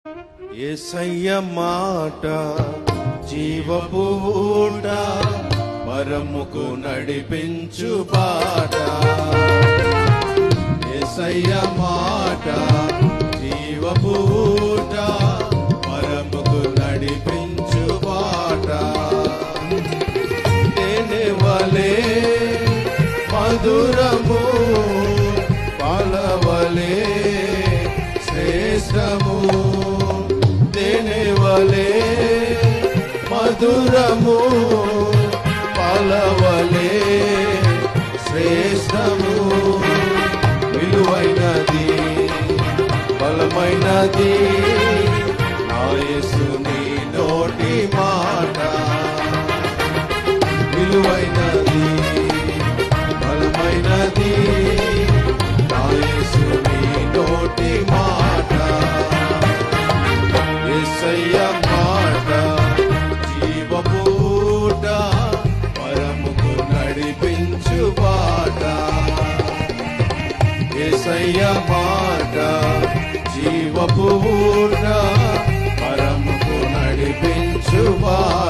యేసయ్య మాట జీవపు ఊట, పరముకు నడిపించు బాట. యేసయ్య మాట జీవపు ఊట, పరముకు నడిపించు బాట. తేనె వలె మధురము, పాలవలే శ్రేష్టము. తేనె వలె మధురము, పాలవలే శ్రేష్టము. విలువైనది బలమైనది నా యేసుని నోటి మాట. విలువైనది బలమైనది నా యేసుని నోటి మాట. యేసయ్య మాట జీవపు ఊట, పరముకు నడిపించు బాట. యేసయ్య మాట జీవపు ఊట, పరముకు నడిపించు బాట.